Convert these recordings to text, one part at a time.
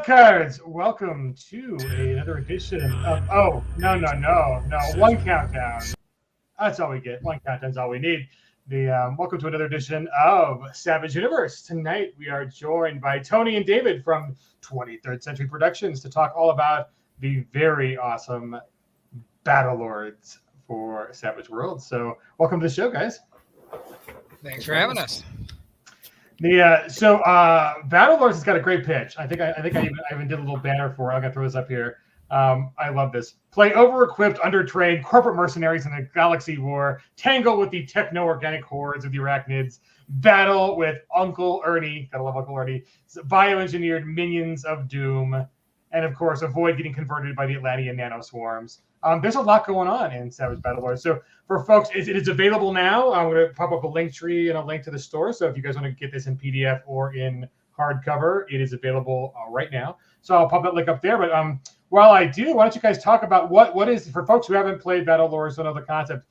Cards, welcome to another edition of no, one countdown. That's all we get. One countdown's all we need. Welcome to another edition of Savage Universe. Tonight we are joined by Tony and David from 23rd Century Productions to talk all about the very awesome Battlelords for Savage Worlds. So welcome to the show, guys. Thanks for having us. Battlelords has got a great pitch. I even did a little banner for it. I'm gonna throw this up here. I love this. Play over-equipped, undertrained corporate mercenaries in a galaxy war. Tangle with the techno-organic hordes of the arachnids. Battle with Uncle Ernie. Gotta love Uncle Ernie. Bioengineered minions of doom, and of course, avoid getting converted by the Atlantean nanoswarms. There's a lot going on in Savage Battlelords. So for folks, it is available now. I'm going to pop up a link tree and a link to the store. So if you guys want to get this in PDF or in hardcover, it is available right now. So I'll pop that link up there. But while I do, why don't you guys talk about what is, for folks who haven't played Battlelords, don't know the concept,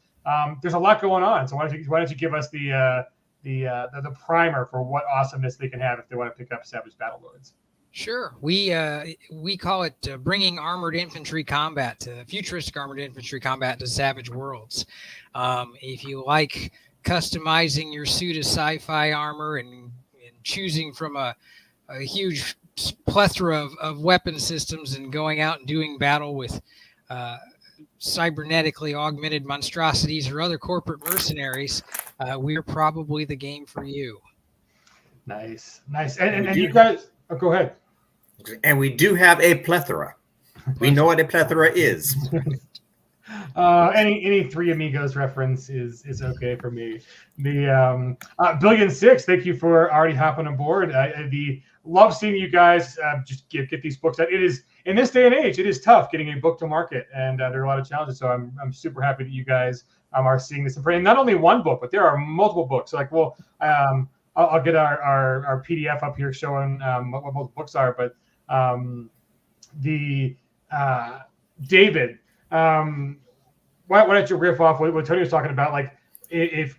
there's a lot going on. So why don't you give us the primer for what awesomeness they can have if they want to pick up Savage Battlelords? Sure. We call it bringing futuristic armored infantry combat to Savage Worlds. If you like customizing your suit of sci-fi armor and choosing from a huge plethora of weapon systems and going out and doing battle with cybernetically augmented monstrosities or other corporate mercenaries, we're probably the game for you. Nice. And you guys, go ahead. And we do have a plethora. We know what a plethora is. Any Three Amigos reference is okay for me. The Billion6, thank you for already hopping on board. Love seeing you guys just get these books out. It is, in this day and age, it is tough getting a book to market, and there are a lot of challenges. So I'm super happy that you guys are seeing this and not only one book, but there are multiple books. So I'll get our PDF up here showing what both books are. But David, why don't you riff off what Tony was talking about? Like,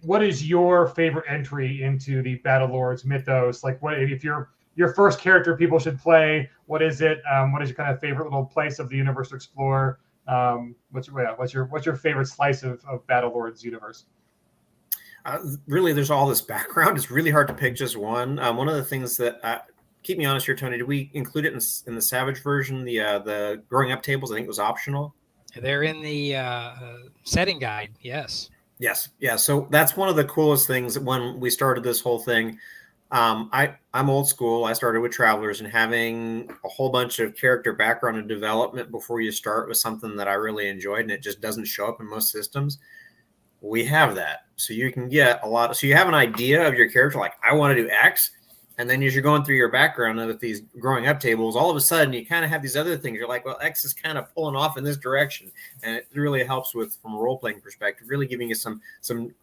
what is your favorite entry into the Battlelords mythos? Like, what if your first character people should play? What is it? What is your kind of favorite little place of the universe to explore? What's your favorite slice of Battlelords universe? Really, there's all this background. It's really hard to pick just one. One of the things that keep me honest here, Tony, did we include it in the Savage version? The growing up tables, I think, was optional. They're in the setting guide. Yes. Yeah. So that's one of the coolest things when we started this whole thing. I'm old school. I started with Travelers, and having a whole bunch of character background and development before you start was something that I really enjoyed, and it just doesn't show up in most systems. We have that. So you can get so you have an idea of your character, like, I want to do X. And then as you're going through your background with these growing up tables, all of a sudden you kind of have these other things. You're like, well, X is kind of pulling off in this direction. And it really helps from a role-playing perspective, really giving you some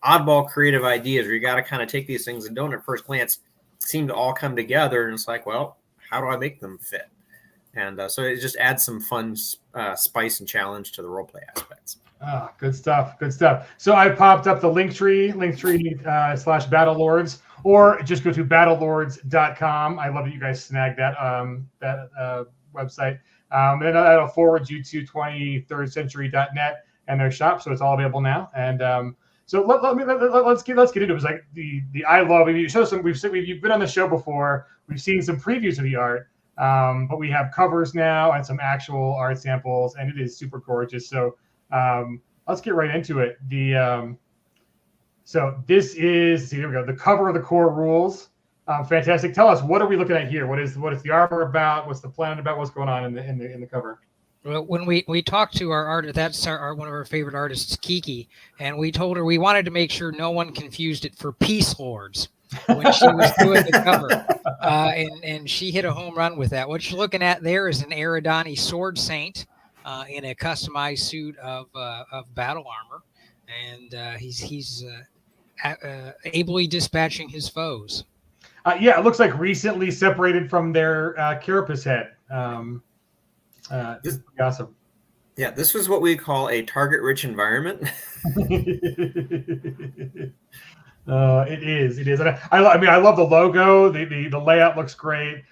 oddball creative ideas where you got to kind of take these things and don't at first glance seem to all come together. And it's like, well, how do I make them fit? And so it just adds some fun spice and challenge to the role-play aspects. Oh, good stuff. So I popped up the Linktree /Battlelords, or just go to battlelords.com. I love that you guys snagged that website. And then that'll forward you to 23rdcentury.net and their shop. So it's all available now. And so let's get into it. It was like the I love. You show some. You've been on the show before. We've seen some previews of the art, but we have covers now and some actual art samples, and it is super gorgeous. So let's get right into it. So this is, here we go, the cover of the core rules. Fantastic. Tell us, what are we looking at here? What is the armor about? What's the planet about? What's going on in the cover? Well, when we talked to our artist, that's one of our favorite artists, Kiki, and we told her we wanted to make sure no one confused it for Peace Lords when she was doing the cover, and she hit a home run with that. What you're looking at there is an Eridani sword saint in a customized suit of battle armor, and he's ably dispatching his foes. Yeah, it looks like recently separated from their carapace head. This is awesome. Yeah, this was what we call a target-rich environment. It is, and I love the logo. The layout looks great.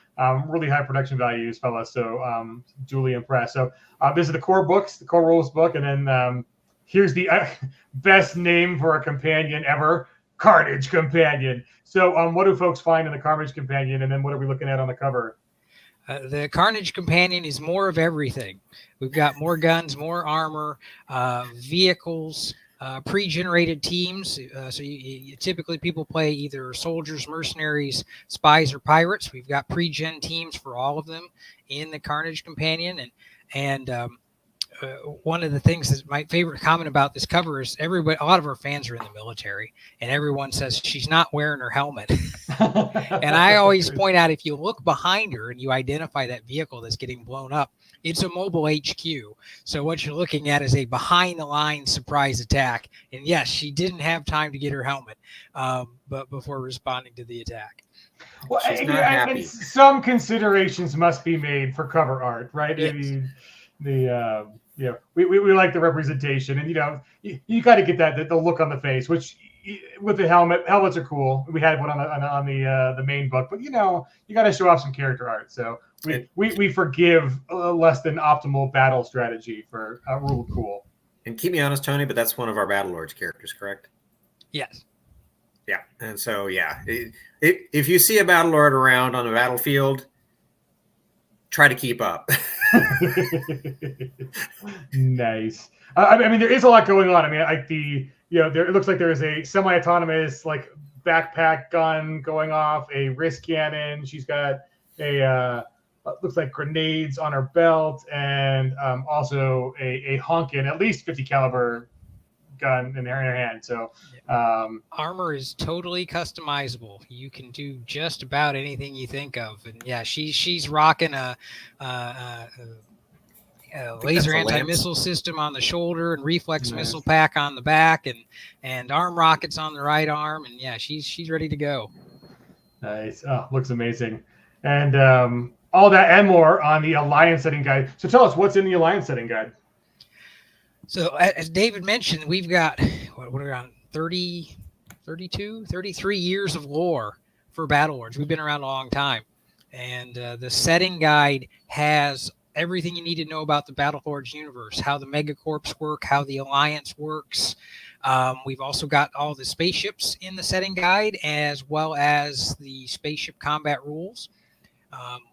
Really high production values, fellas. So duly impressed. So this is the core books, the core rules book, and then here's the best name for a companion ever, Carnage Companion. So what do folks find in the Carnage Companion, and then what are we looking at on the cover? The Carnage Companion is more of everything. We've got more guns, more armor, vehicles, pre-generated teams. So you typically people play either soldiers, mercenaries, spies, or pirates. We've got pre-gen teams for all of them in the Carnage Companion. And one of the things that my favorite comment about this cover is a lot of our fans are in the military, and everyone says she's not wearing her helmet. And I always point out, if you look behind her and you identify that vehicle that's getting blown up, it's a mobile HQ. So what you're looking at is a behind the line surprise attack. And yes, she didn't have time to get her helmet, but before responding to the attack. Well, She's not happy. Some considerations must be made for cover art, right? Yes. I mean, we like the representation, and you got to get the look on the face, which with the helmets are cool. We had one on the main book, but you got to show off some character art. So we forgive less than optimal battle strategy for real cool. And keep me honest, Tony, but that's one of our Battlelords characters, correct? Yes. Yeah, and so if you see a Battlelord around on the battlefield, try to keep up. Nice. I mean, there is a lot going on. I mean, it looks like there is a semi-autonomous backpack gun going off, a wrist cannon. She's got looks like grenades on her belt, and also a honkin', at least 50 caliber gun in her hand. So armor is totally customizable. You can do just about anything you think of. And yeah, she's rocking a laser anti-missile system on the shoulder and reflex missile pack on the back, and arm rockets on the right arm. And yeah, she's ready to go. Nice. Oh, looks amazing. And all that and more on the Alliance setting guide. So tell us, what's in the Alliance setting guide? So as David mentioned, we've got what are we on 30, 32, 33 years of lore for Battlelords. We've been around a long time. And the setting guide has everything you need to know about the Battlelords universe, how the Megacorps work, how the Alliance works. We've also got all the spaceships in the setting guide, as well as the spaceship combat rules,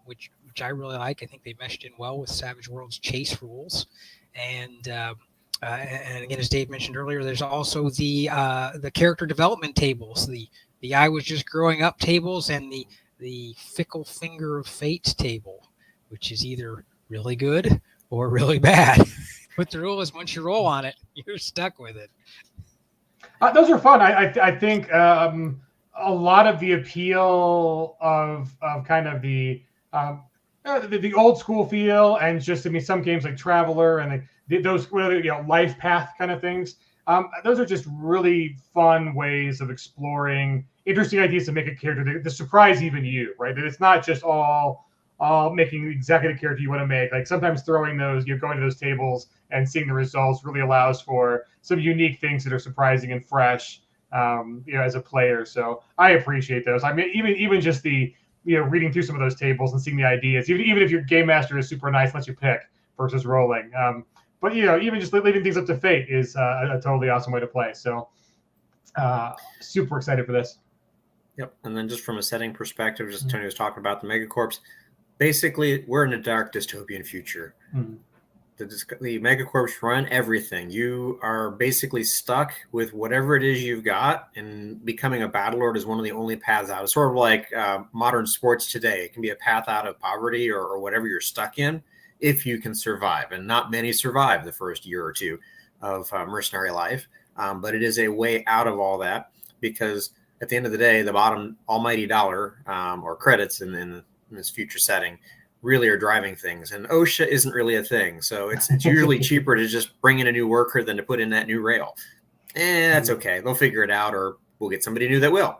which I really like. I think they meshed in well with Savage Worlds chase rules. And again, as Dave mentioned earlier, there's also the character development tables, the I was just growing up tables, and the fickle finger of fate table, which is either really good or really bad. But the rule is, once you roll on it, you're stuck with it. Those are fun. I think a lot of the appeal of kind of the old school feel, and just some games like Traveler and those life path kind of things. Those are just really fun ways of exploring interesting ideas to make a character to surprise even you, right? That it's not just all making exactly the character you want to make. Like sometimes throwing those, going to those tables and seeing the results really allows for some unique things that are surprising and fresh, as a player. So I appreciate those. I mean, even just the reading through some of those tables and seeing the ideas, even if your game master is super nice, lets you pick versus rolling. But even just leaving things up to fate is a totally awesome way to play. So super excited for this. Yep. And then just from a setting perspective, just Tony was talking about the Megacorps. Basically, we're in a dark dystopian future. Mm-hmm. The Megacorps run everything. You are basically stuck with whatever it is you've got, and becoming a Battlelord is one of the only paths out. It's sort of like modern sports today. It can be a path out of poverty or whatever you're stuck in if you can survive. And not many survive the first year or two of mercenary life. But it is a way out of all that, because at the end of the day, the bottom almighty dollar or credits in this future setting really are driving things, and OSHA isn't really a thing. So it's usually cheaper to just bring in a new worker than to put in that new rail. And that's okay. They'll figure it out, or we'll get somebody new that will.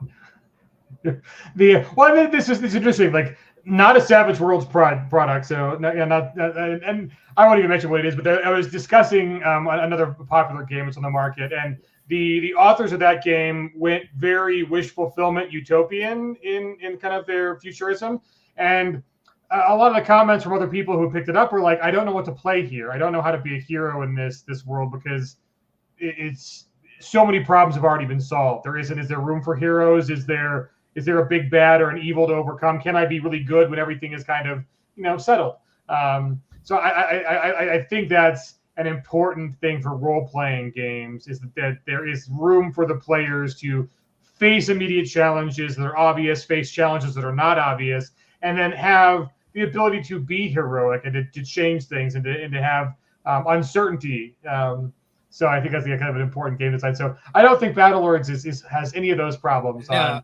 This is interesting. Like, not a Savage Worlds product. So and I won't even mention what it is, but I was discussing another popular game that's on the market, and the authors of that game went very wish fulfillment utopian in kind of their futurism. And a lot of the comments from other people who picked it up were like, I don't know what to play here. I don't know how to be a hero in this world because it's so many problems have already been solved. Is there room for heroes? Is there a big bad or an evil to overcome? Can I be really good when everything is kind of, settled? So I think that's an important thing for role-playing games, is that there is room for the players to face immediate challenges that are obvious, face challenges that are not obvious, and then have the ability to be heroic and to change things and to have uncertainty. So I think that's kind of an important game design. So I don't think Battlelords has any of those problems. No,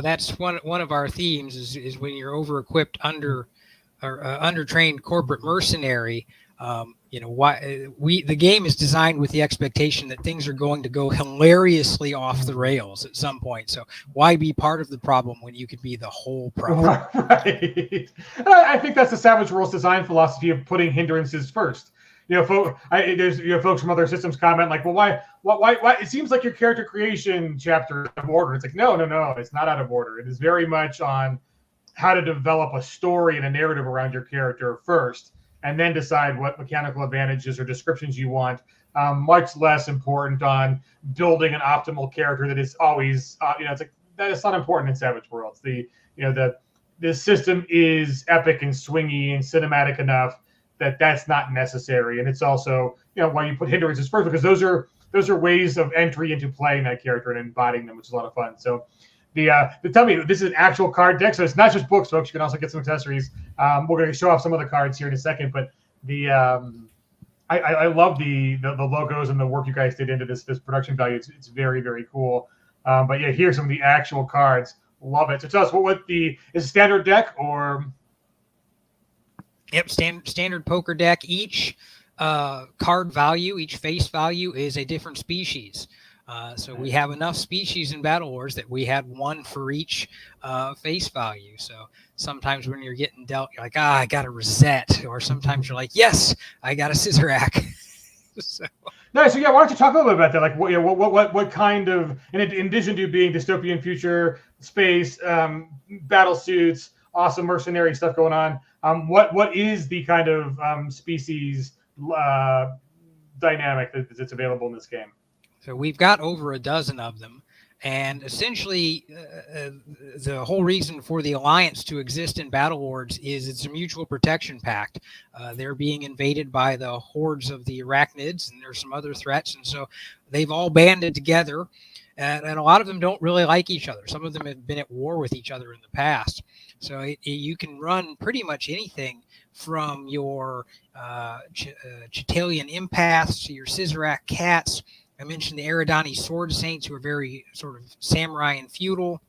that's one of our themes is when you're over-equipped, undertrained corporate mercenary. The game is designed with the expectation that things are going to go hilariously off the rails at some point. So why be part of the problem when you could be the whole problem? Right. I think that's the Savage Worlds design philosophy of putting hindrances first. There's folks from other systems comment like, well, why? It seems like your character creation chapter is out of order. It's like, no, it's not out of order. It is very much on how to develop a story and a narrative around your character first, and then decide what mechanical advantages or descriptions you want. Much less important on building an optimal character that is always, it's like that is not important in Savage Worlds. The system is epic and swingy and cinematic enough that's not necessary. And it's also, why you put hindrances first, because those are ways of entry into playing that character and embodying them, which is a lot of fun. So tell me, this is an actual card deck, so it's not just books, folks. You can also get some accessories. We're going to show off some of the cards here in a second, but I love the logos and the work you guys did into this production value. It's very, very cool. But yeah, here's some of the actual cards. Love it. So tell us what is a standard deck or? Yep, standard poker deck. Each card value, each face value is a different species. So we have enough species in Battlelords that we had one for each face value. So sometimes when you're getting dealt, you're like, I got a Rosette. Or sometimes you're like, yes, I got a Scissorak. So. Nice. So yeah, why don't you talk a little bit about that? Like, what kind of, in addition to being dystopian future, space, battle suits, awesome mercenary stuff going on, what is the kind of species dynamic that's available in this game? So we've got over a dozen of them, and essentially the whole reason for the Alliance to exist in Battlelords is it's a mutual protection pact. They're being invaded by the hordes of the arachnids, and there's some other threats, and so they've all banded together, and a lot of them don't really like each other. Some of them have been at war with each other in the past. So you can run pretty much anything from your Chitalian empaths to your Scissorak cats. I mentioned the Eridani Sword Saints, who are very sort of samurai and feudal.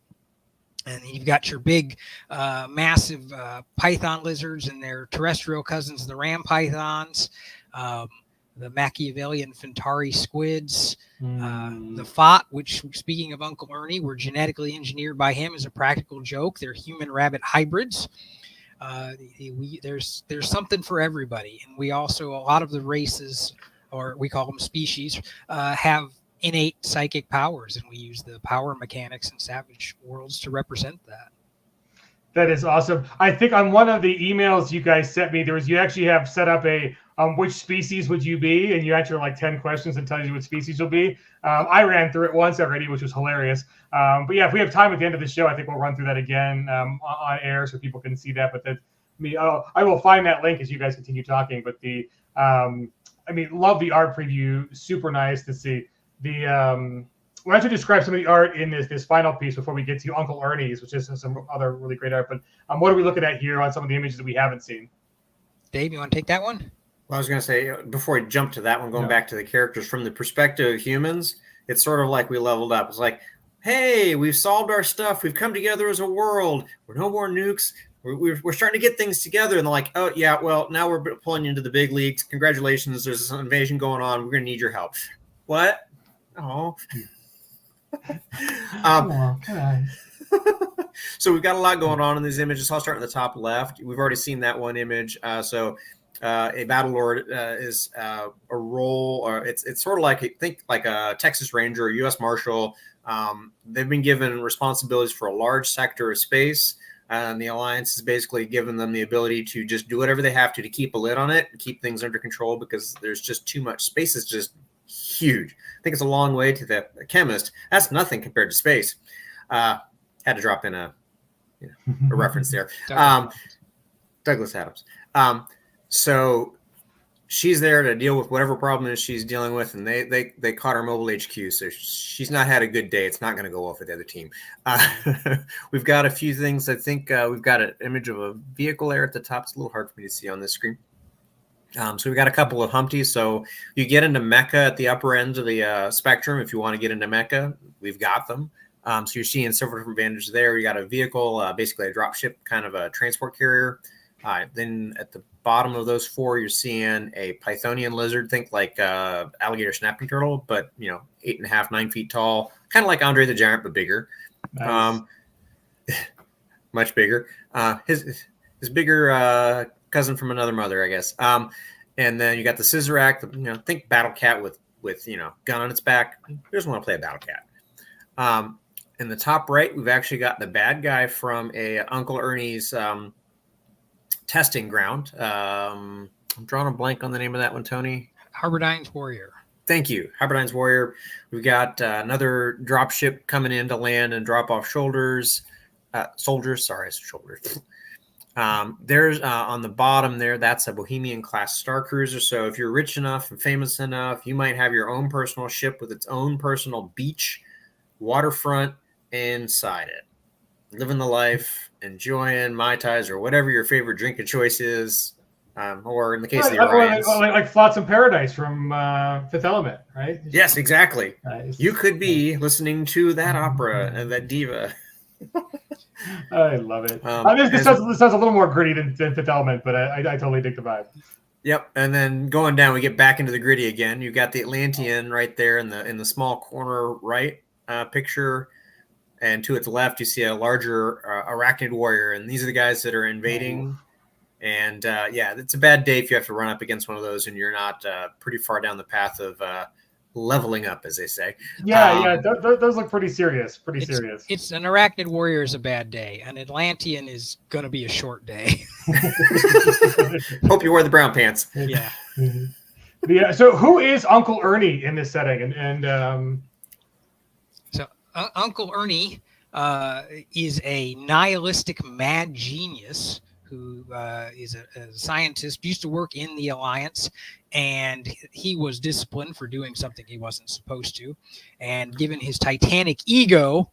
And you've got your big, massive python lizards and their terrestrial cousins, the ram pythons, the Machiavellian Fentari squids, the Fot, which, speaking of Uncle Ernie, were genetically engineered by him as a practical joke. They're human-rabbit hybrids. There's something for everybody. And we also, a lot of the races, or we call them species, have innate psychic powers, and we use the power mechanics in Savage Worlds to represent that. That is awesome. I think on one of the emails you guys sent me, you actually have set up a which species would you be, and you answer like 10 questions and tells you what species you'll be. I ran through it once already, which was hilarious. But yeah, if we have time at the end of the show, I think we'll run through that again on air so people can see that. But I will find that link as you guys continue talking. But love the art preview. Super nice to see. Why don't you describe some of the art in this final piece before we get to Uncle Ernie's, which is some other really great art. But what are we looking at here on some of the images that we haven't seen? Dave, you want to take that one? Well, I was going to say, before I jump to that one, going back to the characters, from the perspective of humans, it's sort of like we leveled up. It's like, hey, we've solved our stuff. We've come together as a world. We're no more nukes. We're starting to get things together. And they're like, oh, yeah, well, now we're pulling you into the big leagues. Congratulations. There's an invasion going on. We're going to need your help. What? Oh. So we've got a lot going on in these images. I'll start in the top left. We've already seen that one image. A Battlelord is a role, or it's sort of like a Texas Ranger or U.S. Marshal. They've been given responsibilities for a large sector of space. And the Alliance is basically giving them the ability to just do whatever they have to keep a lid on it and keep things under control, because there's just too much. Space is just huge. I think it's a long way to the chemist. That's nothing compared to space. Had to drop in a reference there. Douglas Adams. So she's there to deal with whatever problem is she's dealing with, and they caught her mobile HQ, so she's not had a good day. It's not going to go well for the other team. We've got a few things. I think we've got an image of a vehicle there at the top. It's a little hard for me to see on this screen. So we've got a couple of Humpties. So you get into mecha at the upper end of the spectrum. If you want to get into mecha, we've got them. So you're seeing several different advantages there. You got a vehicle, basically a dropship kind of a transport carrier. Then at the bottom of those four, you're seeing a Pythonian lizard. Think like alligator snapping turtle, but 8.5, 9 feet tall, kind of like Andre the Giant, but bigger. Nice. Much bigger. His bigger cousin from another mother, I guess. And then you got the Scissorak. Think Battle Cat with gun on its back. Who doesn't want to play a Battle Cat? In the top right, we've actually got the bad guy from Uncle Ernie's testing ground. I'm drawing a blank on the name of that one, Tony. Harbordine's Warrior. Thank you. Harbordine's Warrior. We've got another dropship coming in to land and drop off soldiers. Shoulders. There's on the bottom there, that's a Bohemian class star cruiser. So if you're rich enough and famous enough, you might have your own personal ship with its own personal beach, waterfront inside it. Living the life, enjoying Mai Tais or whatever your favorite drink of choice is. Or in the case of the Orions. Like Flotsam Paradise from Fifth Element, right? Yes, exactly. Nice. You could be listening to that opera and that diva. I love it. This sounds a little more gritty than Fifth Element, but I totally dig the vibe. Yep, and then going down, we get back into the gritty again. You've got the Atlantean right there in the small corner right picture, and to its left, you see a larger arachnid warrior, and these are the guys that are invading. And it's a bad day if you have to run up against one of those and you're not pretty far down the path of leveling up, as they say. Those look pretty serious. It's an arachnid warrior is a bad day. An Atlantean is going to be a short day. Hope you wear the brown pants. Yeah. Yeah. So who is Uncle Ernie in this setting? So Uncle Ernie is a nihilistic mad genius who is a scientist, used to work in the Alliance, and he was disciplined for doing something he wasn't supposed to. And given his titanic ego,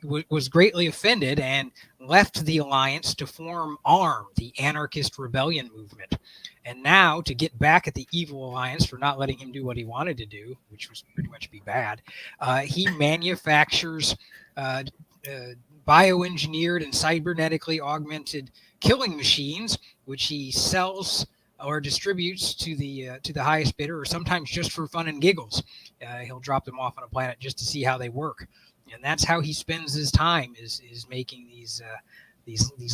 was greatly offended and left the Alliance to form ARM, the Anarchist Rebellion Movement. And now, to get back at the evil Alliance for not letting him do what he wanted to do, which was pretty much be bad, he manufactures bioengineered and cybernetically augmented killing machines, which he sells or distributes to the highest bidder, or sometimes just for fun and giggles. He'll drop them off on a planet just to see how they work, and that's how he spends his time is making these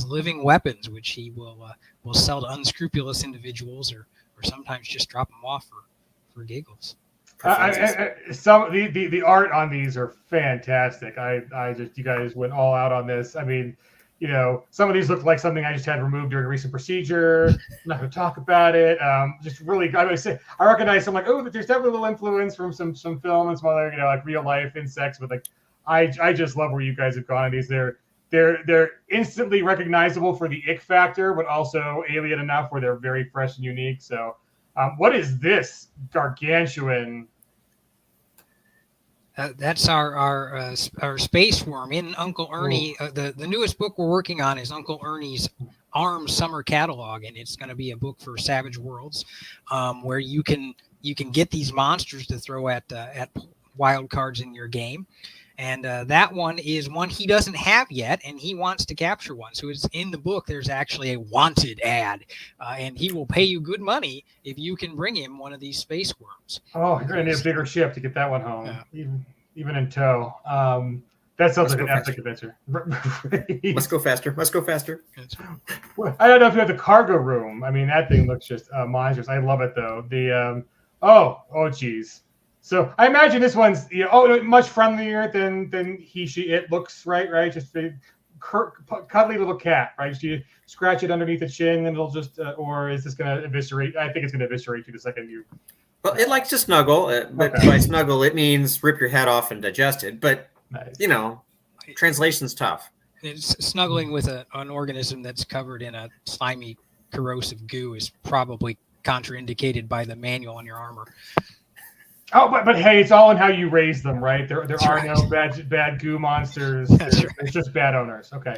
living weapons, which he will sell to unscrupulous individuals, or sometimes just drop them off for giggles. The art on these are fantastic. You guys went all out on this. I mean, some of these look like something I just had removed during a recent procedure. I'm not going to talk about it. Just really, I recognize some there's definitely a little influence from some film and some other, like real life insects. But I just love where you guys have gone on these. They're instantly recognizable for the ick factor, but also alien enough where they're very fresh and unique. So. What is this gargantuan? That's our space worm in Uncle Ernie. The newest book we're working on is Uncle Ernie's ARM Summer Catalog, and it's going to be a book for Savage Worlds, where you can get these monsters to throw at wild cards in your game. And that one is one he doesn't have yet, and he wants to capture one. So it's in the book. There's actually a wanted ad, and he will pay you good money if you can bring him one of these space worms. Oh, you're going to need a bigger ship to get that one home, even in tow. That sounds like an epic adventure. Let's go faster. I don't know if you have the cargo room. I mean, that thing looks just monstrous. I love it, though. Oh, geez. So I imagine this one's much friendlier than he, she, it looks, right? Just cuddly little cat, right? Do you scratch it underneath the chin and it'll just, or is this going to eviscerate? I think it's going to eviscerate you the second you. Well, it likes to snuggle, but by snuggle, it means rip your head off and digest it. But, Nice. Translation's tough. It's snuggling with an organism that's covered in a slimy, corrosive goo is probably contraindicated by the manual on your armor. Oh, but hey, it's all in how you raise them, right? There That's are right. no bad goo monsters. That's right. There's just bad owners. Okay.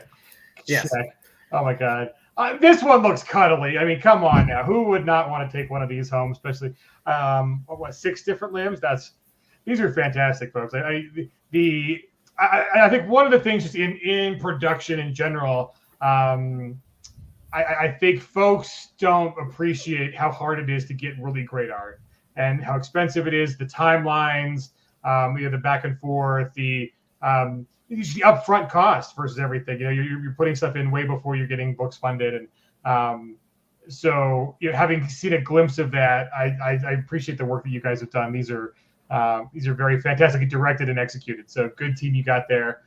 Yes. Check. Oh my God. This one looks cuddly. I mean, come on now. Who would not want to take one of these home, especially 6 different limbs? These are fantastic, folks. I think one of the things just in production in general, I think folks don't appreciate how hard it is to get really great art and how expensive it is, the timelines, the back and forth, the upfront cost versus everything. You're putting stuff in way before you're getting books funded, and so having seen a glimpse of that, I appreciate the work that you guys have done. These are very fantastically directed and executed. So good team you got there.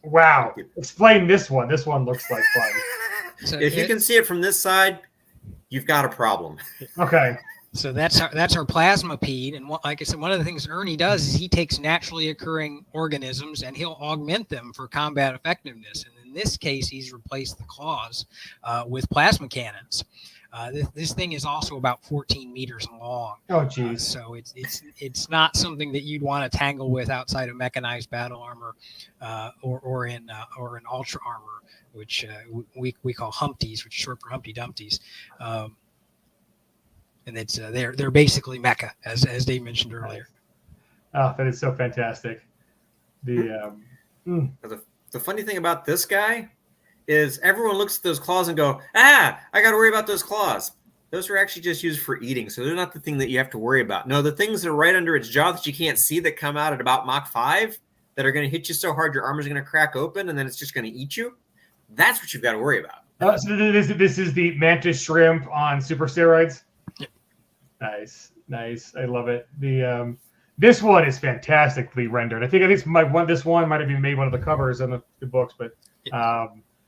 Wow. Explain this one. This one looks like fun. So If you can see it from this side, you've got a problem. Okay. So that's our plasmapede, and like I said, one of the things Ernie does is he takes naturally occurring organisms and he'll augment them for combat effectiveness. And in this case, he's replaced the claws with plasma cannons. This thing is also about 14 meters long. Oh, geez. So it's not something that you'd want to tangle with outside of mechanized battle armor or in ultra armor, which we call Humpties, which is short for Humpty Dumpties. And it's they're basically mecha, as Dave mentioned earlier. Oh, that is so fantastic. The funny thing about this guy is everyone looks at those claws and go, I got to worry about those claws. Those are actually just used for eating, so they're not the thing that you have to worry about. No, the things that are right under its jaw that you can't see that come out at about Mach 5 that are going to hit you so hard your armor's going to crack open and then it's just going to eat you, that's what you've got to worry about. So this is the mantis shrimp on super steroids? Yep. Nice. I love it. This one is fantastically rendered. I think this one might have even made one of the covers on the books, but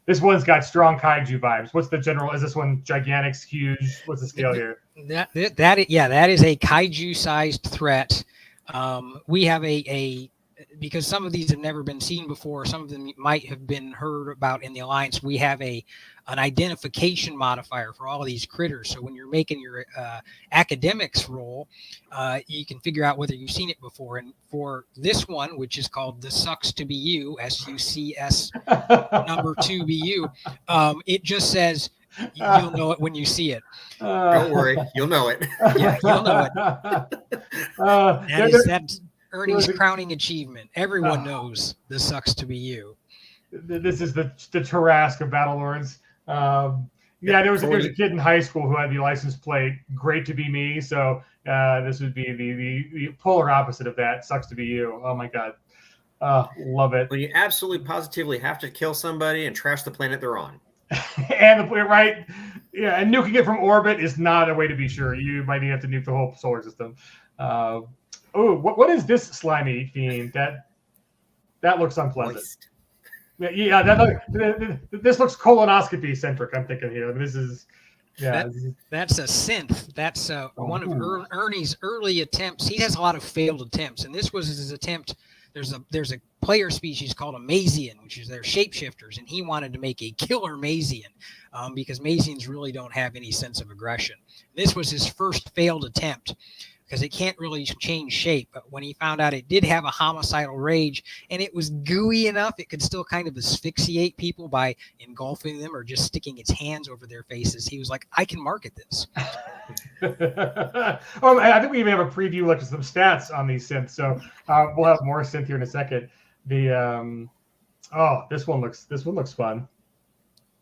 this one's got strong kaiju vibes. What's the general? Is this one gigantic, huge? What's the scale here? That is a kaiju-sized threat. We have because some of these have never been seen before. Some of them might have been heard about in the Alliance. We have an identification modifier for all of these critters. So when you're making your academics roll, you can figure out whether you've seen it before. And for this one, which is called the Sucks to Be You, SUCS number 2BU, it just says you'll know it when you see it. Don't worry, you'll know it. Yeah, you'll know it. That's Ernie's crowning achievement. Everyone knows the Sucks to Be You. This is the Tarrasque of Battlelords. There was a kid in high school who had the license plate "Great to Be Me," so this would be the polar opposite of that. Sucks to be you. Oh my God, love it. When you absolutely positively have to kill somebody and trash the planet they're on, and right, yeah, and nuking it from orbit is not a way to be sure. You might have to nuke the whole solar system. What is this slimy fiend? That looks unpleasant. Moist. Yeah, this looks colonoscopy centric. I'm thinking here. This is, that's a synth. That's one of Ernie's early attempts. He has a lot of failed attempts, and this was his attempt. There's a player species called a Mazian, which is their shapeshifters, and he wanted to make a killer Mazian because Mazians really don't have any sense of aggression. This was his first failed attempt, because it can't really change shape. But when he found out it did have a homicidal rage and it was gooey enough, it could still kind of asphyxiate people by engulfing them or just sticking its hands over their faces, he was like, I can market this. I think we even have a preview, like some stats on these synths. So we'll have more synth here in a second. This one looks fun.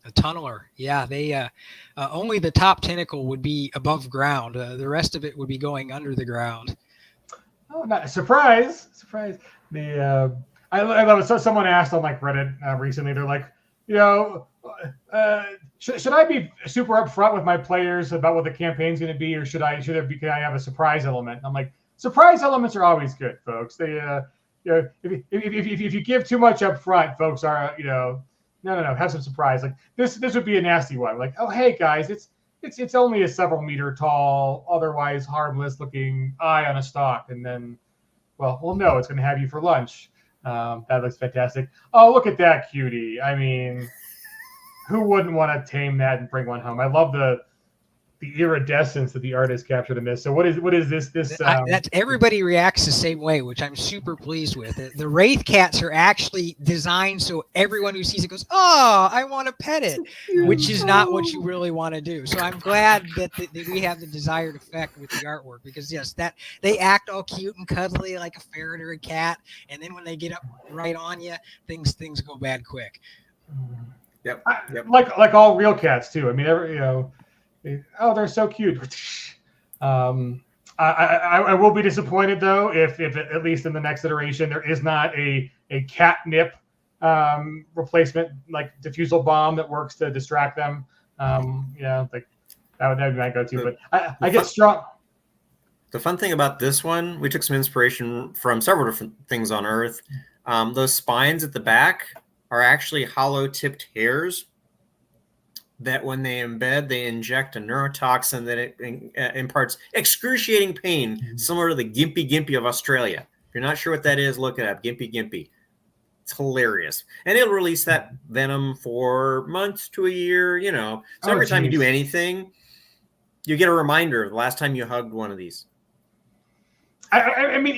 A tunneler. Yeah, they only the top tentacle would be above ground. The rest of it would be going under the ground. Oh, not surprise. I love it. So someone asked on like Reddit recently, they're like, should I be super upfront with my players about what the campaign's going to be, or can I have a surprise element? I'm like, surprise elements are always good, folks. if you give too much up front, folks are no, have some surprise. Like this would be a nasty one. Like, oh hey guys, it's only a several meter tall, otherwise harmless looking eye on a stalk, and then well no, it's going to have you for lunch. That looks fantastic. Oh, look at that cutie. I mean, who wouldn't want to tame that and bring one home? I love the iridescence that the artist captured in this. So what is this? That's everybody reacts the same way, which I'm super pleased with. The Wraith cats are actually designed so everyone who sees it goes, "Oh, I want to pet it," which is not what you really want to do. So I'm glad that we have the desired effect with the artwork, because yes, that they act all cute and cuddly like a ferret or a cat, and then when they get up right on you, things go bad quick. Yep. Like all real cats too. I mean, they're so cute. I will be disappointed though if at least in the next iteration there is not a catnip replacement like diffusal bomb that works to distract them. Like that would be my go-to. But I get strong. The fun thing about this one, we took some inspiration from several different things on Earth. Those spines at the back are actually hollow-tipped hairs that when they embed, they inject a neurotoxin that it imparts excruciating pain, similar to the Gimpy of Australia. If you're not sure what that is, look it up, Gimpy. It's hilarious. And it'll release that venom for months to a year, So every time you do anything, you get a reminder of the last time you hugged one of these. I mean,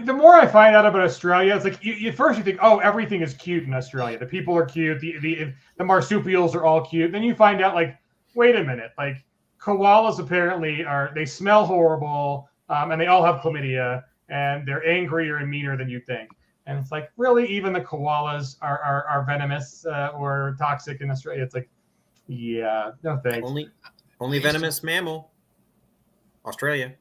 the more I find out about Australia, it's like you first you think, oh, everything is cute in Australia. The people are cute. The marsupials are all cute. Then you find out, like, wait a minute, like koalas apparently they smell horrible, and they all have chlamydia, and they're angrier and meaner than you think. And it's like, really, even the koalas are venomous or toxic in Australia. It's like, yeah, no thanks. Only venomous mammal, Australia.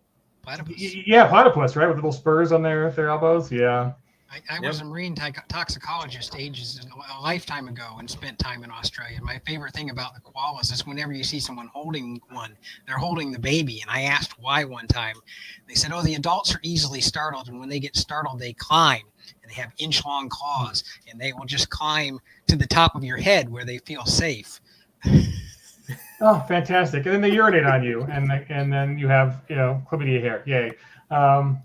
Platypus. Yeah, platypus, right? With little spurs on their elbows. Yeah. I was a marine toxicologist a lifetime ago and spent time in Australia. My favorite thing about the koalas is whenever you see someone holding one, they're holding the baby. And I asked why one time. They said, oh, the adults are easily startled. And when they get startled, they climb. And they have inch-long claws. And they will just climb to the top of your head where they feel safe. Oh, fantastic! And then they urinate on you, and then you have chlamydia hair. Yay! Last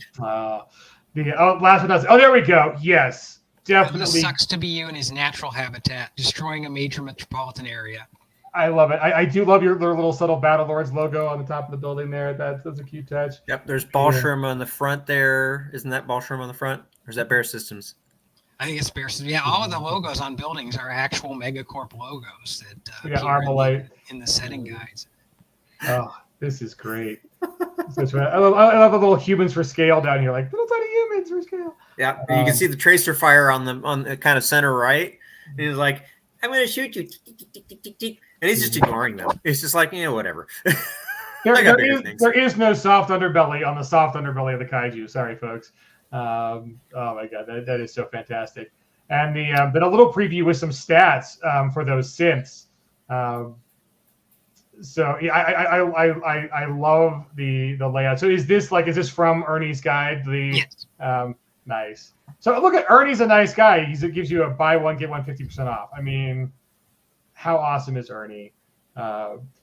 but not there we go. Yes, definitely. It sucks to be you in his natural habitat, destroying a major metropolitan area. I love it. I do love your little subtle Battlelords logo on the top of the building there. That's a cute touch. Yep. There's Balshram on the front there. Isn't that Balshram on the front, or is that Bear Systems? I think it's Bear Systems. Yeah, all of the logos on buildings are actual Megacorp logos that appear in the setting guides. Oh, this is great. I love the little humans for scale down here, like little tiny humans for scale. Yeah, you can see the tracer fire on the kind of center right. And he's like, "I'm going to shoot you," and he's just ignoring them. It's just like, whatever. There is no soft underbelly on the soft underbelly of the kaiju. Sorry, folks. Oh my god, that is so fantastic. And but a little preview with some stats for those synths. So yeah, I love the layout. So is this from Ernie's guide? Yes. Nice. So look at Ernie's a nice guy. It gives you a buy one get one 50% off. I mean, how awesome is Ernie?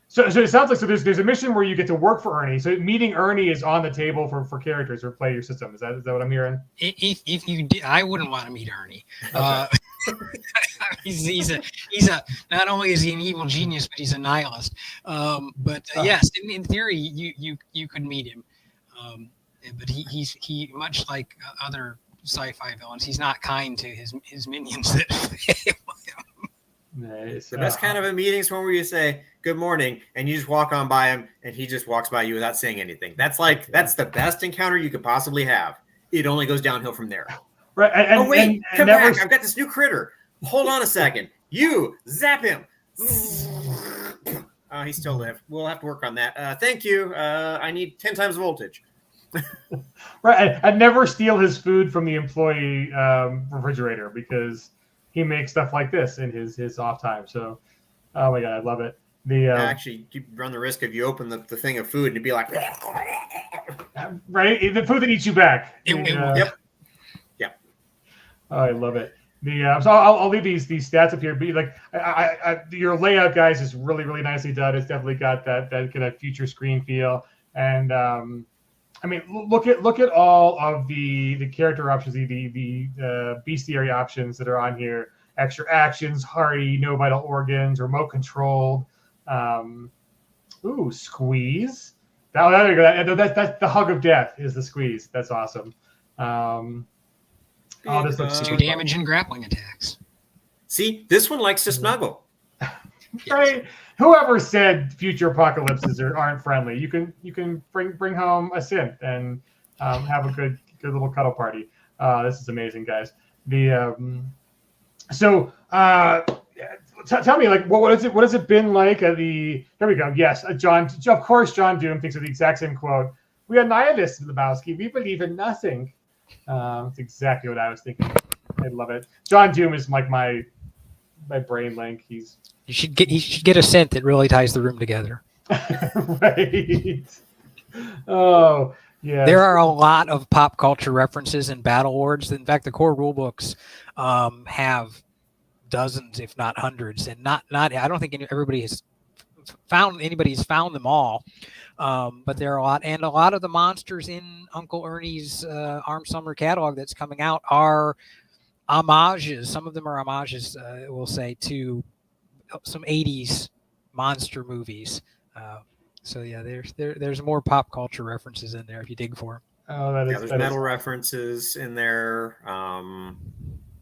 So it sounds like there's a mission where you get to work for Ernie. So meeting Ernie is on the table for characters who play your system. Is that what I'm hearing? If you did, I wouldn't want to meet Ernie. Okay. He's not only is he an evil genius, but he's a nihilist. Yes, in theory, you could meet him. But he much like other sci-fi villains, he's not kind to his minions. Nice. The best kind of a meeting is one where you say good morning and you just walk on by him and he just walks by you without saying anything. That's the best encounter you could possibly have. It only goes downhill from there. Right. Come back. I've got this new critter. Hold on a second. You zap him. He still lived. We'll have to work on that. Thank you. I need 10 times voltage. Right. And never steal his food from the employee refrigerator because he makes stuff like this in his off time. So, oh my god, I love it. Actually, you run the risk if you open the thing of food and it'd be like, right, the food that eats you back. Yep. Oh, I love it. So I'll leave these stats up here. But like, your layout, guys, is really really nicely done. It's definitely got that kind of future screen feel. And I mean, look at all of the character options, the bestiary options that are on here. Extra actions, hardy, no vital organs, remote controlled. Squeeze. There you go. That's the hug of death is the squeeze. That's awesome. This looks 2 damage and grappling attacks. See, this one likes to snuggle. Right. Whoever said future apocalypses aren't friendly, you can bring home a synth and have a good little cuddle party. This is amazing, guys. Tell me, like, what has it been like at the? Here we go. Yes, John. Of course, John Doom thinks of the exact same quote. We are nihilists, Lebowski. We believe in nothing. That's exactly what I was thinking. I love it. John Doom is like my brain link. He should get a scent that really ties the room together. Right. Oh, yeah. There are a lot of pop culture references in Battlelords. In fact, the core rulebooks have dozens, if not hundreds, and not. I don't think anybody's found them all. But there are a lot, and a lot of the monsters in Uncle Ernie's Armed Summer catalog that's coming out are homages. Some of them are homages, we'll say, to some 80s monster movies. So yeah, there's more pop culture references in there if you dig for them. Oh, there's metal references in there,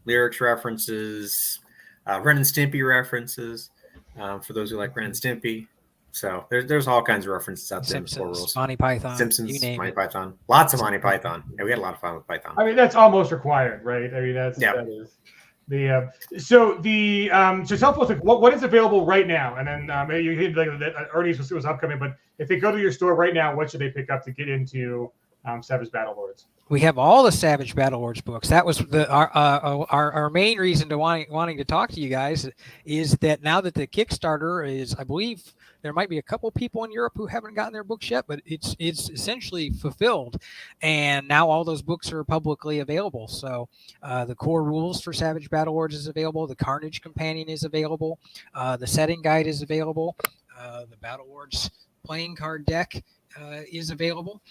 lyrics references, Ren and Stimpy references, for those who like Ren and Stimpy. So there's all kinds of references out there. Simpsons, Monty Python, Simpsons, you name Monty it. Python, lots of Monty Python. Yeah, we had a lot of fun with Python. I mean, that's almost required, right? I mean, that is so tell folks, like, what is available right now, and then you hit like Ernie's was upcoming, but if they go to your store right now, what should they pick up to get into Savage Battlelords? We have all the Savage Battlelords books. That was our main reason to wanting to talk to you guys, is that now that the Kickstarter is, I believe there might be a couple people in Europe who haven't gotten their books yet, but it's essentially fulfilled, and now all those books are publicly available. So the core rules for Savage Battlelords is available. The Carnage Companion is available. The setting guide is available. The Battlelords playing card deck is available.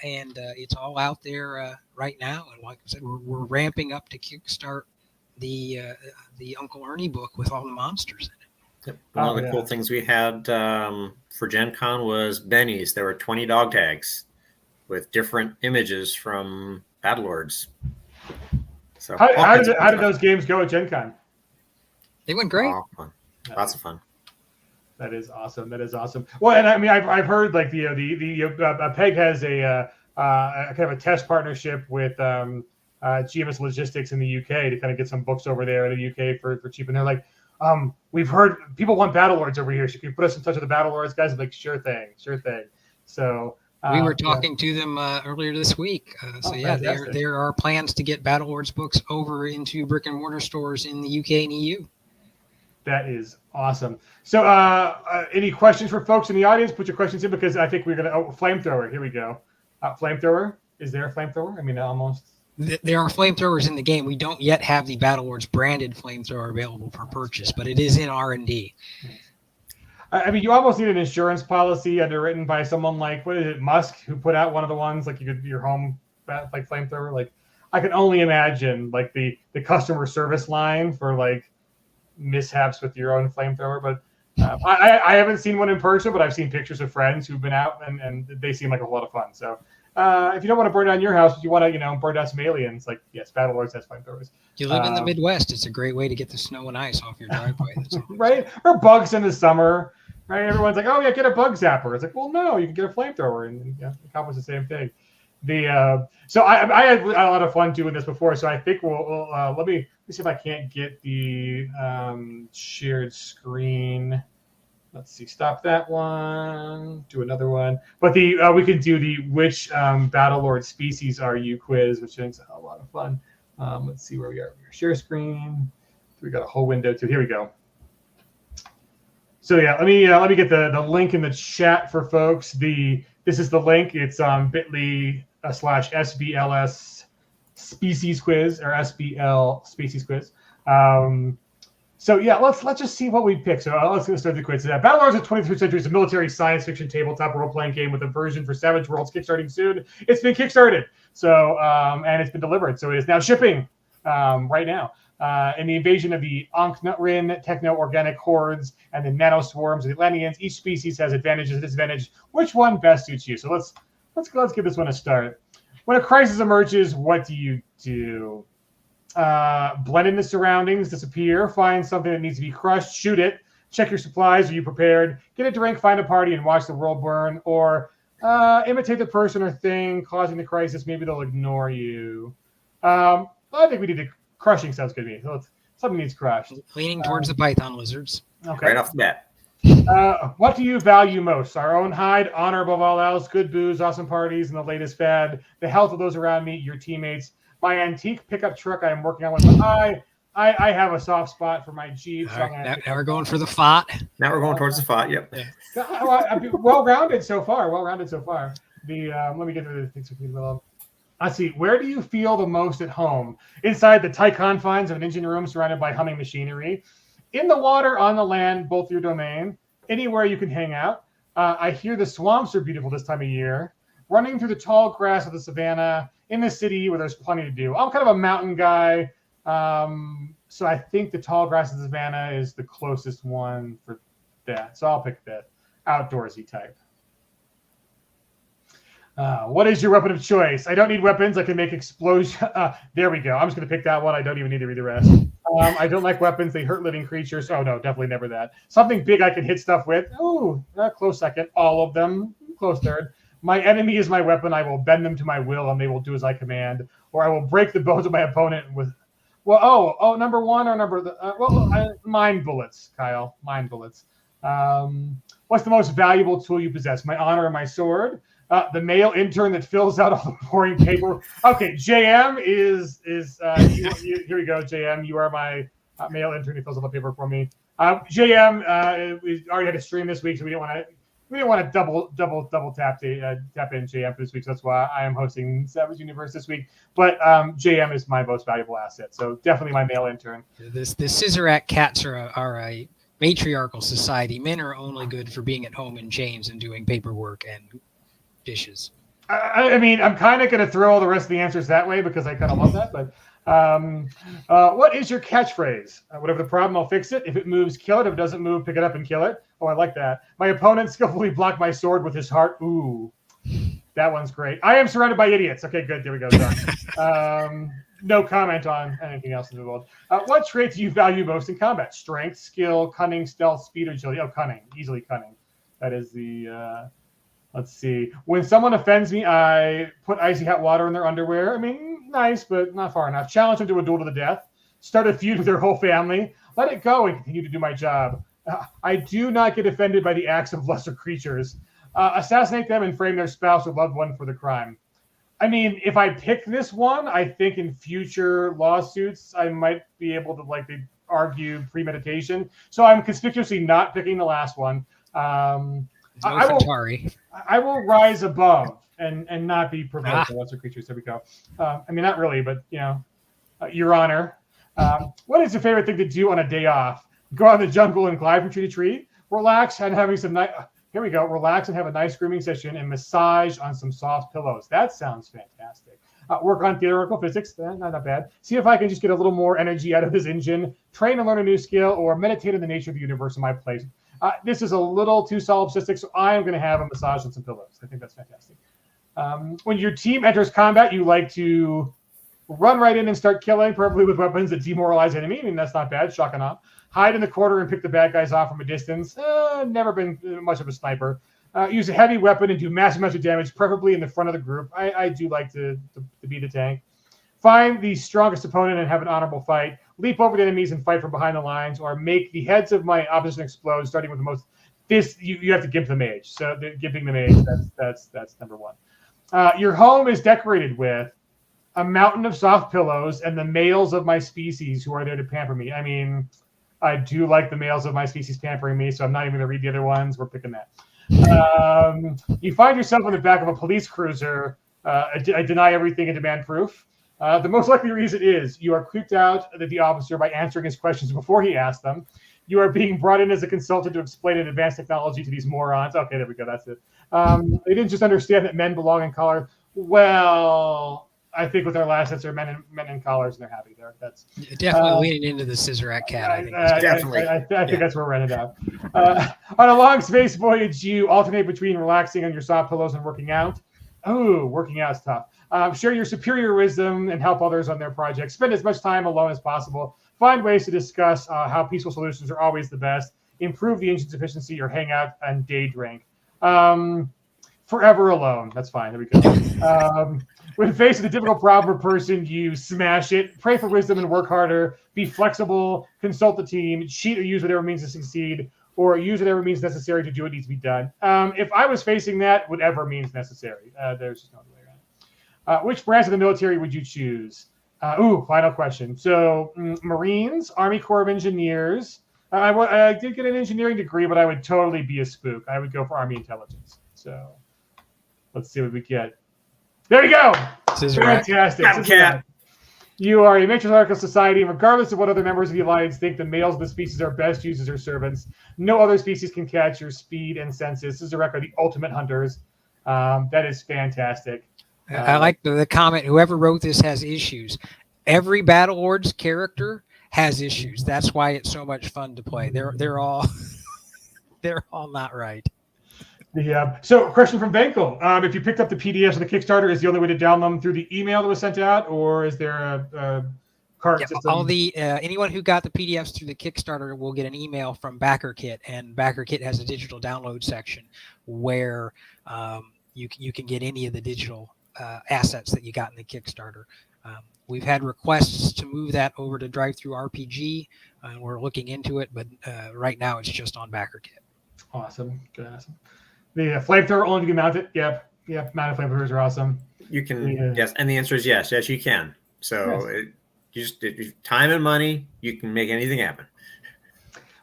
And it's all out there right now. And like I said, we're ramping up to kickstart the Uncle Ernie book with all the monsters in it. Yep. One of the cool things we had for Gen Con was Benny's. There were 20 dog tags with different images from Battlelords. So how did those games go at Gen Con? They went great. Fun. Lots of fun. That is awesome. Well, and I mean, I've heard like the Peg has a kind of a test partnership with GMS Logistics in the UK to kind of get some books over there in the UK for cheap. And they're like, we've heard people want Battlelords over here. So can you put us in touch with the Battlelords guys? I'm like, sure thing. So we were talking to them earlier this week. There are plans to get Battlelords books over into brick and mortar stores in the UK and EU. That is awesome. So any questions for folks in the audience? Put your questions in, because I think we're going to... flamethrower. Here we go. Flamethrower. Is there a flamethrower? I mean, almost... There are flamethrowers in the game. We don't yet have the Battlelords branded flamethrower available for purchase, but it is in R&D. I mean, you almost need an insurance policy underwritten by someone like, what is it, Musk, who put out one of the ones, like your home like flamethrower. Like, I can only imagine like the customer service line for like mishaps with your own flamethrower. But I haven't seen one in person, but I've seen pictures of friends who've been out, and they seem like a lot of fun. So if you don't want to burn down your house, if you want to, burn down some aliens, like, yes, Battlelords has flamethrowers. You live in the Midwest. It's a great way to get the snow and ice off your driveway. Right? Or bugs in the summer, right? Everyone's like, oh, yeah, get a bug zapper. It's like, well, no, you can get a flamethrower and accomplish the same thing. So I had a lot of fun doing this before, so I think we'll let me see if I can't get the shared screen. Let's see, stop that one, do another one. But we can do the which Battlelord species are you quiz, which is a lot of fun. Let's see where we are. Share screen. We got a whole window too. Here we go. So yeah, let me get the link in the chat for folks. This is the link. It's bit.ly/SBLS species quiz, or SBL species quiz. So yeah, let's just see what we pick. So let's start the quiz. Battlelords of 23rd Century is a military science fiction tabletop role-playing game with a version for Savage Worlds kickstarting soon. It's been kickstarted, so and it's been delivered. So it is now shipping right now. In the invasion of the Ankh-Nut-Rin techno-organic hordes and the nanoswarms of the Atlanteans, each species has advantages and disadvantages. Which one best suits you? So let's give this one a start. When a crisis emerges, what do you do? Blend in the surroundings, disappear, find something that needs to be crushed, shoot it, check your supplies, are you prepared, get a drink, find a party, and watch the world burn, or imitate the person or thing causing the crisis. Maybe they'll ignore you. I think we need to crushing sounds good to me. So something needs crushed. Leaning towards the python lizards. Okay. Right off the bat. What do you value most? Our own hide, honor above all else, good booze, awesome parties, and the latest fad, the health of those around me, your teammates. My antique pickup truck I am working on with I have a soft spot for my Jeep. So now we're going for the FOT. Now we're going towards the FOT. Yep. Well-rounded so far. Let me get to the things. Let's see. Where do you feel the most at home? Inside the tight confines of an engine room surrounded by humming machinery. In the water, on the land, both your domain. Anywhere you can hang out. I hear the swamps are beautiful this time of year. Running through the tall grass of the savannah. In the city where there's plenty to do. I'm kind of a mountain guy. So I think the tall grass of the savannah is the closest one for that. So I'll pick the outdoorsy type. What is your weapon of choice? I don't need weapons. I can make explosion. There we go. I'm just going to pick that one. I don't even need to read the rest. I don't like weapons. They hurt living creatures. Oh, no, definitely never that. Something big I can hit stuff with. Oh, close second. All of them. Close third. My enemy is my weapon. I will bend them to my will, and they will do as I command. Or I will break the bones of my opponent with... Well, number one or mind bullets, Kyle. Mind bullets. What's the most valuable tool you possess? My honor and my sword. The male intern that fills out all the boring paper. Okay, JM is here we go. JM, you are my male intern who fills out the paper for me. JM, we already had a stream this week, so we didn't want to double tap in JM for this week. So that's why I am hosting Savage Universe this week. But JM is my most valuable asset, so definitely my male intern. The Scissorak cats are a matriarchal society. Men are only good for being at home in chains and doing paperwork and dishes. I mean, I'm kind of going to throw all the rest of the answers that way because I kind of love that. But what is your catchphrase? Whatever the problem, I'll fix it. If it moves, kill it. If it doesn't move, pick it up and kill it. Oh, I like that. My opponent skillfully blocked my sword with his heart. Ooh, that one's great. I am surrounded by idiots. Okay, good. There we go. Done. No comment on anything else in the world. What trait do you value most in combat? Strength, skill, cunning, stealth, speed, or agility? Oh, cunning. Easily cunning. That is the... Let's see. When someone offends me, I put icy hot water in their underwear. I mean, nice, but not far enough. Challenge them to a duel to the death. Start a feud with their whole family. Let it go and continue to do my job. I do not get offended by the acts of lesser creatures. Assassinate them and frame their spouse or loved one for the crime. I mean, if I pick this one, I think in future lawsuits, I might be able to argue premeditation. So I'm conspicuously not picking the last one. I will rise above and not be provoked by lesser creatures. There we go. I mean, not really, but Your Honor. What is your favorite thing to do on a day off? Go out in the jungle and glide from tree to tree. Relax and having some nice. Here we go. Relax and have a nice grooming session and massage on some soft pillows. That sounds fantastic. Work on theoretical physics. Not bad. See if I can just get a little more energy out of this engine. Train and learn a new skill, or meditate on the nature of the universe in my place. This is a little too solipsistic, so I am going to have a massage on some pillows. I think that's fantastic. When your team enters combat, you like to run right in and start killing, preferably with weapons that demoralize enemy. I mean, that's not bad. Shock and awe. Hide in the corner and pick the bad guys off from a distance. Never been much of a sniper. Use a heavy weapon and do massive amounts of damage, preferably in the front of the group. I do like to be the tank. Find the strongest opponent and have an honorable fight. Leap over the enemies and fight from behind the lines, or make the heads of my opposition explode, starting with the most. This you have to give the mage. So giving the mage, that's number one. Your home is decorated with a mountain of soft pillows and the males of my species who are there to pamper me. I mean, I do like the males of my species pampering me, so I'm not even going to read the other ones. We're picking that. You find yourself in the back of a police cruiser. I deny everything and demand proof. The most likely reason is you are creeped out at the officer by answering his questions before he asked them. You are being brought in as a consultant to explain an advanced technology to these morons. Okay, there we go. That's it. They didn't just understand that men belong in collars. Well, I think with our last answer, men in collars, and they're happy there. That's definitely leaning into the Scissorat cat. I think definitely. I think that's where we're headed now. On a long space voyage, you alternate between relaxing on your soft pillows and working out. Oh, working out is tough. Share your superior wisdom and help others on their projects. Spend as much time alone as possible. Find ways to discuss how peaceful solutions are always the best. Improve the engine's efficiency or hang out and day drink. Forever alone. That's fine. There we go. When faced with a difficult problem or person, you smash it. Pray for wisdom and work harder. Be flexible. Consult the team. Cheat or use whatever means to succeed, or use whatever means necessary to do what needs to be done. If I was facing that, whatever means necessary. There's just no other way around it. Which branch of the military would you choose? Final question. So, Marines, Army Corps of Engineers. I did get an engineering degree, but I would totally be a spook. I would go for Army Intelligence. So, let's see what we get. There you go. Fantastic. You are a matriarchal society, and regardless of what other members of the alliance think, the males of the species are best used as their servants. No other species can catch your speed and senses. Scissorat are the ultimate hunters. That is fantastic. I like the comment. Whoever wrote this has issues. Every Battlelords character has issues. That's why it's so much fun to play. They're all not right. Yeah. So, question from Benkel. If you picked up the PDFs of the Kickstarter, is the only way to download them through the email that was sent out, or is there a cart system? All the anyone who got the PDFs through the Kickstarter will get an email from BackerKit, and BackerKit has a digital download section where you can get any of the digital assets that you got in the Kickstarter. We've had requests to move that over to DriveThruRPG, and we're looking into it, but right now it's just on BackerKit. Awesome. Good. Awesome. The flamethrower only to be mounted. Yep. Mounted flamethrowers are awesome. You can, yes. And the answer is yes. Yes, you can. So time and money, you can make anything happen.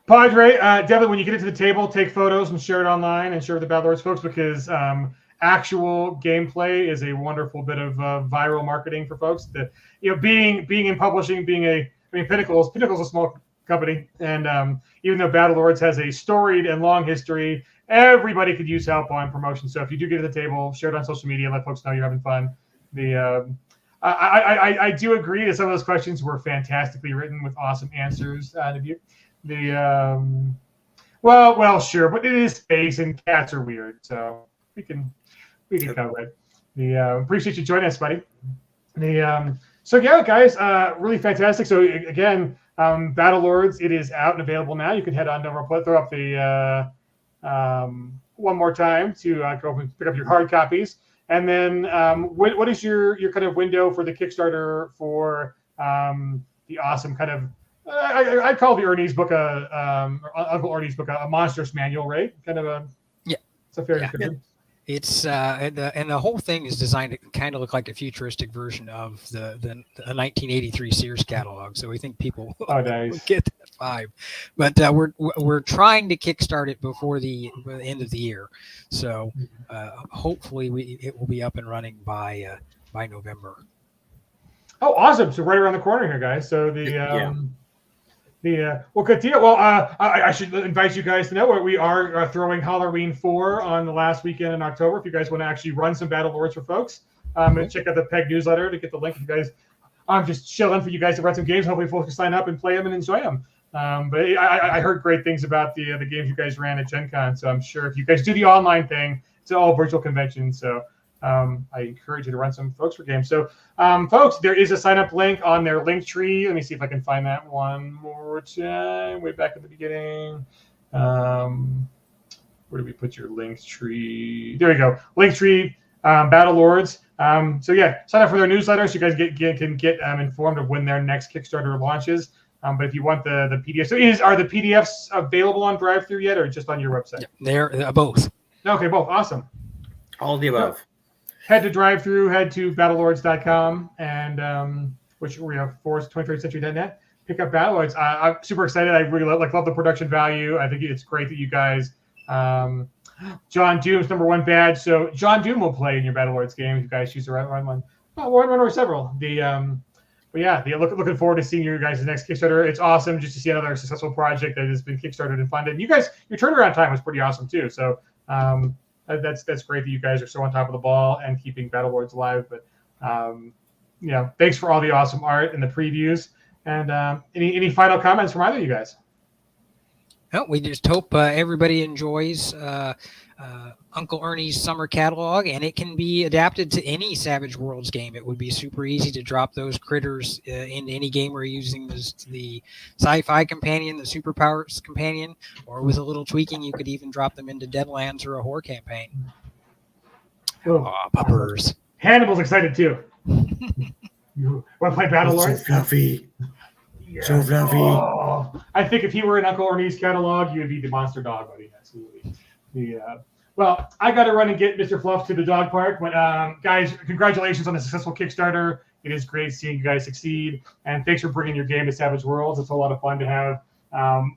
Padre, Devin, when you get it to the table, take photos and share it online and share with the Battlelords folks, because actual gameplay is a wonderful bit of viral marketing for folks. Being in publishing, Pinnacle's a small company, and even though Battlelords has a storied and long history, everybody could use help on promotion. So if you do get to the table, share it on social media, let folks know you're having fun. I do agree that some of those questions were fantastically written with awesome answers. Well, sure, but it is space and cats are weird, so we can cover it. Appreciate you joining us, buddy. So yeah, guys, really fantastic. So again, Battlelords, it is out and available now. You can head on over, throw up the one more time to go and pick up your hard copies. And then what is your kind of window for the Kickstarter for the awesome kind of, I call the Ernie's book, Uncle Ernie's book, a monstrous manual, right? Kind of a, it's a fair description. It's and the whole thing is designed to kind of look like a futuristic version of the 1983 Sears catalog. So we think people will get that vibe. But we're trying to kickstart it before the end of the year. So hopefully it will be up and running by November. Oh, awesome! So right around the corner here, guys. So good deal. Well, I should invite you guys to know we are throwing Halloween 4 on the last weekend in October. If you guys want to actually run some Battlelords for folks, check out the PEG newsletter to get the link. If you guys, I'm just chilling for you guys to run some games. Hopefully, folks can sign up and play them and enjoy them. But I heard great things about the games you guys ran at Gen Con, so I'm sure if you guys do the online thing, it's all virtual convention. So I encourage you to run some folks for games. So, folks, there is a sign-up link on their link tree. Let me see if I can find that one more time. Way back at the beginning. Where did we put your link tree? There we go. Link tree, Battlelords. So yeah, sign up for their newsletter so you guys can get informed of when their next Kickstarter launches. But if you want the PDF, so are the PDFs available on DriveThru yet, or just on your website? Yeah, they're both. Okay, both. Awesome. All of the above. Head to DriveThru, head to battlelords.com, and which we have 23rd-century.net. Pick up Battlelords. I'm super excited. I really love the production value. I think it's great that you guys. John Doom's #1 badge. So John Doom will play in your Battlelords game if you guys choose the right one. one or several. But yeah, looking forward to seeing your guys' next Kickstarter. It's awesome just to see another successful project that has been kickstarted and funded. You guys, your turnaround time was pretty awesome too. So that's great that you guys are so on top of the ball and keeping Battlelords alive. But thanks for all the awesome art and the previews. And any final comments from either of you guys? No, we just hope everybody enjoys Uncle Ernie's summer catalog, and it can be adapted to any Savage Worlds game. It would be super easy to drop those critters into any game where you're using the sci-fi companion, the superpowers companion, or with a little tweaking, you could even drop them into Deadlands or a horror campaign. Oh, puppers. Hannibal's excited too. You want to play Battlelords? So fluffy. Yeah. So fluffy. Oh, I think if he were in Uncle Ernie's catalog, you would be the monster dog, buddy. Absolutely. Well, I got to run and get Mr. Fluff to the dog park. But guys, congratulations on the successful Kickstarter. It is great seeing you guys succeed. And thanks for bringing your game to Savage Worlds. It's a lot of fun to have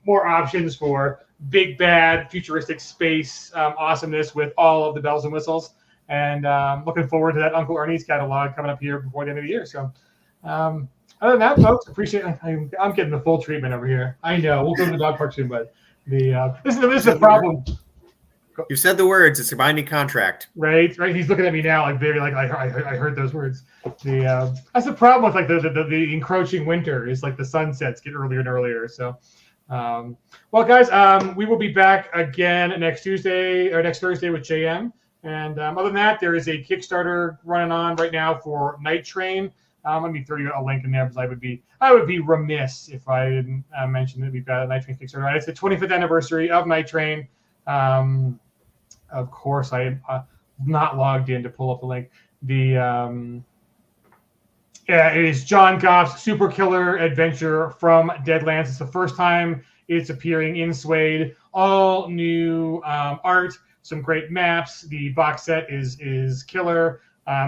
more options for big, bad, futuristic space awesomeness with all of the bells and whistles. And looking forward to that Uncle Ernie's catalog coming up here before the end of the year. So other than that, folks, appreciate it. I'm getting the full treatment over here. I know. We'll go to the dog park soon, but this is the problem. You said the words. It's a binding contract. Right. He's looking at me now, like very, like I heard those words. That's the problem with like the encroaching winter is like the sunsets get earlier and earlier. So, well, guys, we will be back again next Thursday with JM. And other than that, there is a Kickstarter running on right now for Night Train. Let me throw you a link in there because I would be remiss if I didn't mention that we've got a Night Train Kickstarter. Right? It's the 25th anniversary of Night Train. Of course, I am not logged in to pull up the link. It is John Goff's Super Killer Adventure from Deadlands. It's the first time it's appearing in Suede. All new art, some great maps. The box set is killer.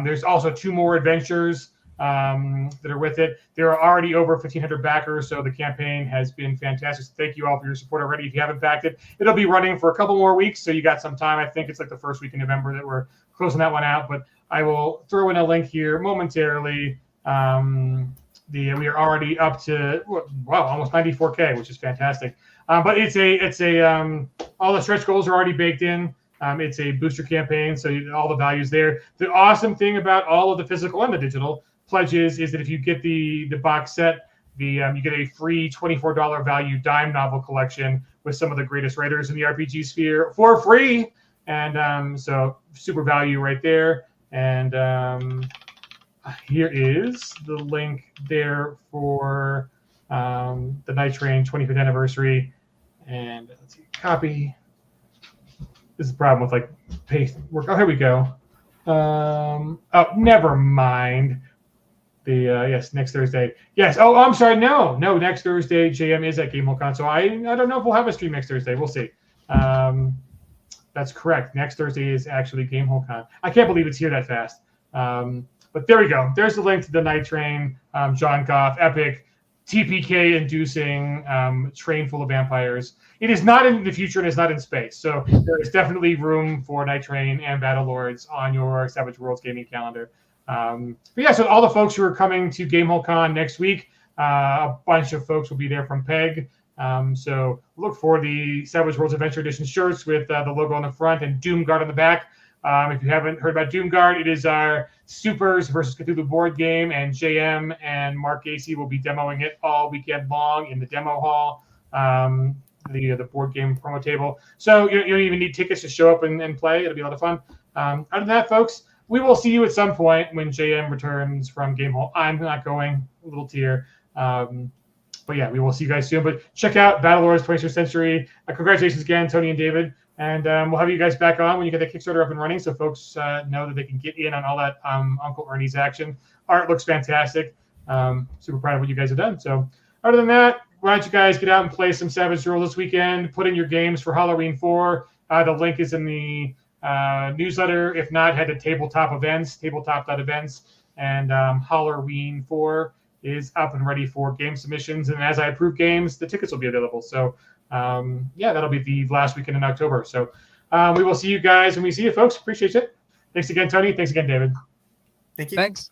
There's also 2 more adventures that are with it. There are already over 1,500 backers, so the campaign has been fantastic. So thank you all for your support already. If you haven't backed it, it'll be running for a couple more weeks, so you got some time. I think it's like the first week in November that we're closing that one out, but I will throw in a link here momentarily. We are already up to almost 94K, which is fantastic. But it's all the stretch goals are already baked in. It's a booster campaign, so all the values there. The awesome thing about all of the physical and the digital pledges is that if you get the box set, you get a free $24 value dime novel collection with some of the greatest writers in the RPG sphere for free. And so super value right there. And here is the link there for the Night Train 25th anniversary. And let's see, copy. This is the problem with like paste work. Oh, here we go. Oh, never mind. Yes, next Thursday. Yes. Oh, I'm sorry. No. Next Thursday, JM is at GameholeCon. So I don't know if we'll have a stream next Thursday. We'll see. That's correct. Next Thursday is actually GameholeCon. I can't believe it's here that fast. But there we go. There's the link to the Night Train. John Goff, epic, TPK-inducing train full of vampires. It is not in the future and it's not in space. So there is definitely room for Night Train and Battlelords on your Savage Worlds gaming calendar. But yeah, so all the folks who are coming to GameholeCon next week, a bunch of folks will be there from PEG. So look for the Savage Worlds Adventure Edition shirts with the logo on the front and Doomguard on the back. If you haven't heard about Doomguard, it is our Supers versus Cthulhu board game, and JM and Mark Gacy will be demoing it all weekend long in the demo hall, the board game promo table. So you don't even need tickets to show up and play. It'll be a lot of fun. Other than that, folks, we will see you at some point when JM returns from Game Hall. I'm not going, a little tear. But yeah, we will see you guys soon. But check out Battlelords 21st Century. Congratulations again, Tony and David. And we'll have you guys back on when you get the Kickstarter up and running so folks know that they can get in on all that Uncle Ernie's action. Art looks fantastic. Super proud of what you guys have done. So other than that, why don't you guys get out and play some Savage Worlds this weekend. Put in your games for Halloween 4. The link is in the newsletter. If not, head to tabletop.events, and Halloween 4 is up and ready for game submissions. And as I approve games, the tickets will be available. So that'll be the last weekend in October. So we will see you guys when we see you, folks. Appreciate it. Thanks again, Tony. Thanks again, David. Thank you. Thanks.